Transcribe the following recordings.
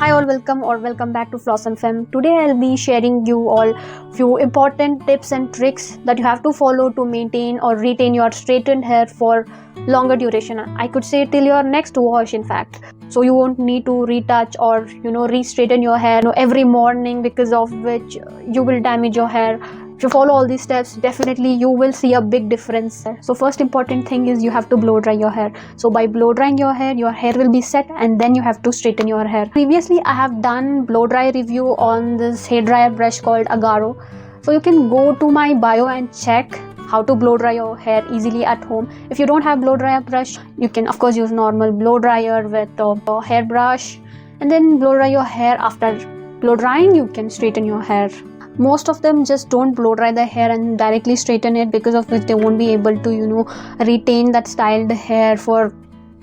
Hi all, welcome back to Floss and Femme. Today I'll be sharing you all few important tips and tricks that you have to follow to maintain or retain your straightened hair for longer duration. I could say till your next wash, in fact. So you won't need to retouch or re-straighten your hair every morning, because of which you will damage your hair. If you follow all these steps, definitely you will see a big difference. So first important thing is you have to blow dry your hair. So by blow drying your hair will be set, and then you have to straighten your hair. Previously I have done blow dry review on this hair dryer brush called Agaro. So you can go to my bio and check how to blow dry your hair easily at home. If you don't have blow dryer brush, you can of course use normal blow dryer with a hair brush, and then blow dry your hair. After blow drying, you can straighten your hair. Most of them just don't blow dry the hair and directly straighten it, because of which they won't be able to retain that styled hair for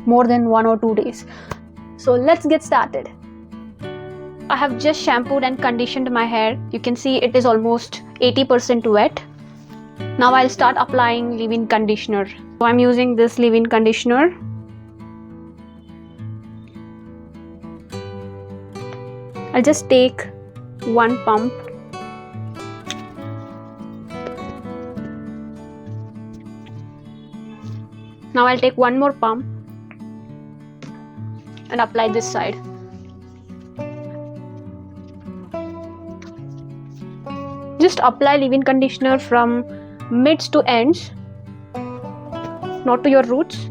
more than 1 or 2 days. So let's get started. I have just shampooed and conditioned my hair. You can see it is almost 80% wet. Now I'll start applying leave-in conditioner. So I'm using this leave-in conditioner. I'll just take one pump. Now I'll take one more pump and apply this side. Just apply leave-in conditioner from mids to ends, not to your roots.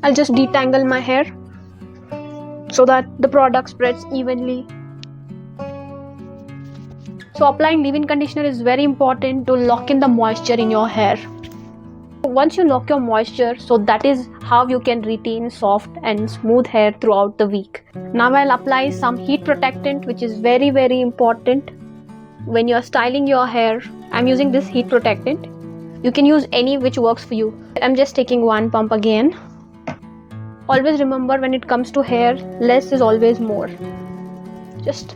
I'll just detangle my hair so that the product spreads evenly. So applying leave-in conditioner is very important to lock in the moisture in your hair. Once you lock your moisture, so that is how you can retain soft and smooth hair throughout the week. Now I'll apply some heat protectant, which is very important when you're styling your hair. I'm using this heat protectant. You can use any which works for you. I'm just taking one pump again. Always remember, when it comes to hair, less is always more. Just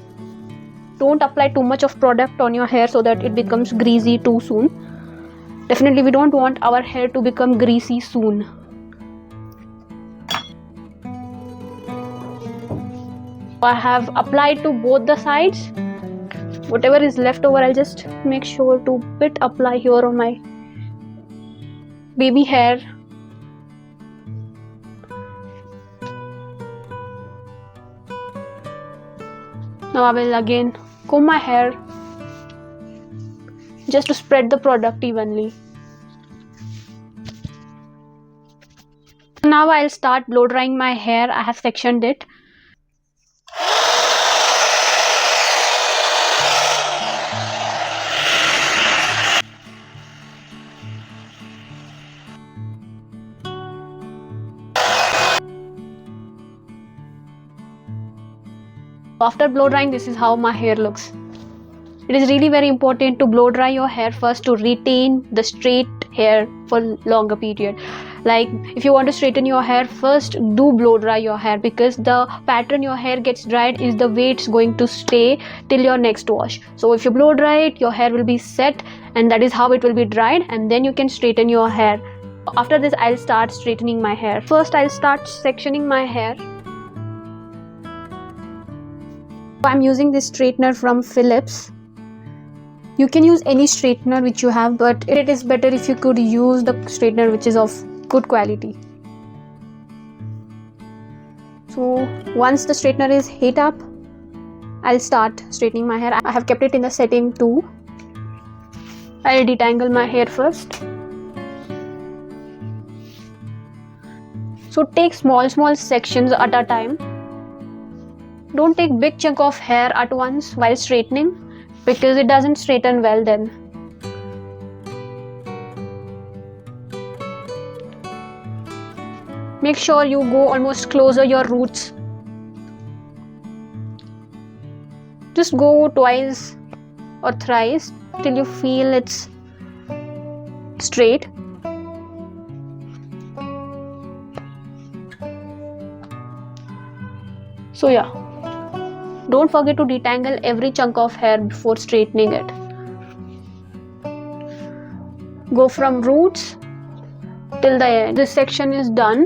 don't apply too much of product on your hair so that it becomes greasy too soon. Definitely we don't want our hair to become greasy soon. I have applied to both the sides. Whatever is left over, I'll just make sure to bit apply here on my baby hair. Now I will again comb my hair just to spread the product evenly. Now I'll start blow drying my hair. I have sectioned it. After blow drying, this is how my hair looks. It is really very important to blow dry your hair first to retain the straight hair for longer period. Like if you want to straighten your hair, first do blow dry your hair, because the pattern your hair gets dried is the way it's going to stay till your next wash. So if you blow dry it, your hair will be set, and that is how it will be dried, and then you can straighten your hair. After this, I'll start straightening my hair. First I'll start sectioning my hair. I'm using this straightener from Philips. You can use any straightener which you have, but it is better if you could use the straightener which is of good quality. So once the straightener is heat up, I'll start straightening my hair. I have kept it in the setting 2. I'll detangle my hair first. So take small sections at a time. Don't take big chunk of hair at once while straightening, because it doesn't straighten well then. Make sure you go almost closer your roots. Just go twice or thrice till you feel it's straight. So yeah, don't forget to detangle every chunk of hair before straightening it. Go from roots till the end. This section is done.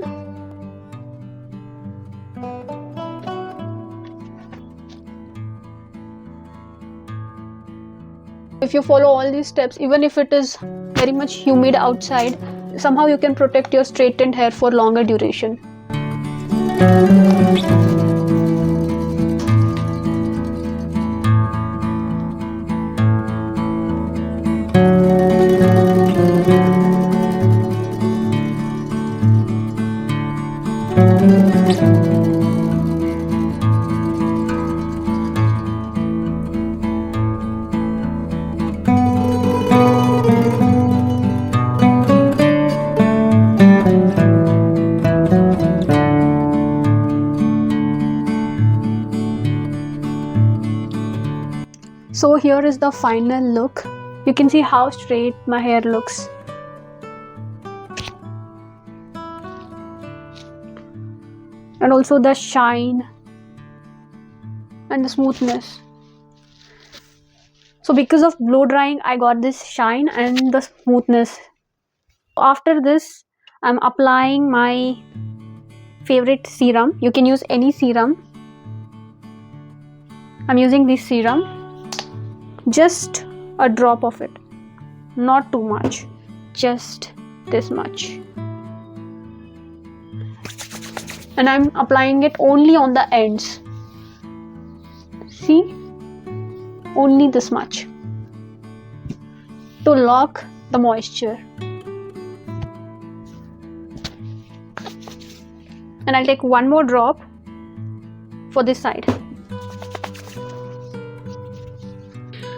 If you follow all these steps, even if it is very much humid outside, somehow you can protect your straightened hair for longer duration. So here is the final look. You can see how straight my hair looks. And also the shine and the smoothness. So because of blow drying, I got this shine and the smoothness. After this, I'm applying my favorite serum. You can use any serum. I'm using this serum. Just a drop of it, not too much, just this much. And I'm applying it only on the ends. See, only this much to lock the moisture. And I'll take one more drop for this side.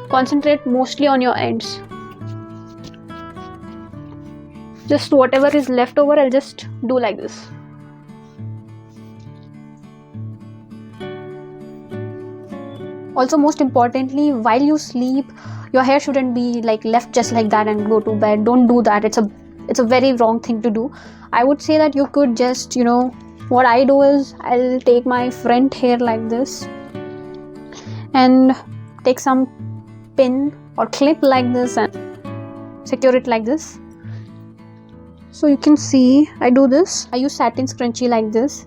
Concentrate mostly on your ends. Just whatever is left over, I'll just do like this. Also, most importantly, while you sleep, your hair shouldn't be like left just like that and go to bed. Don't do that. It's a very wrong thing to do. I would say that you could just, what I do is I'll take my front hair like this and take some pin or clip like this and secure it like this. So you can see I do this. I use satin scrunchie like this.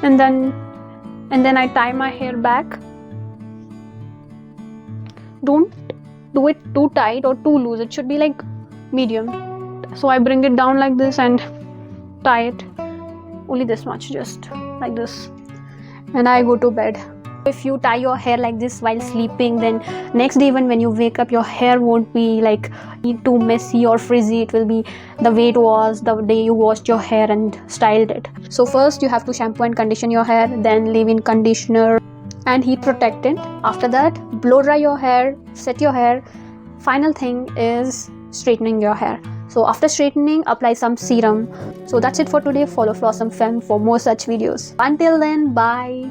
And then I tie my hair back. Don't do it too tight or too loose. It should be like medium. So I bring it down like this and tie it only this much, just like this. And I go to bed. If you tie your hair like this while sleeping, then next day even when you wake up, your hair won't be like too messy or frizzy. It will be the way it was the day you washed your hair and styled it. So first you have to shampoo and condition your hair, then leave-in conditioner and heat protectant. After that, blow dry your hair, set your hair. Final thing is straightening your hair. So after straightening, apply some serum. So that's it for today. Follow Flossom Femme for more such videos. Until then, bye.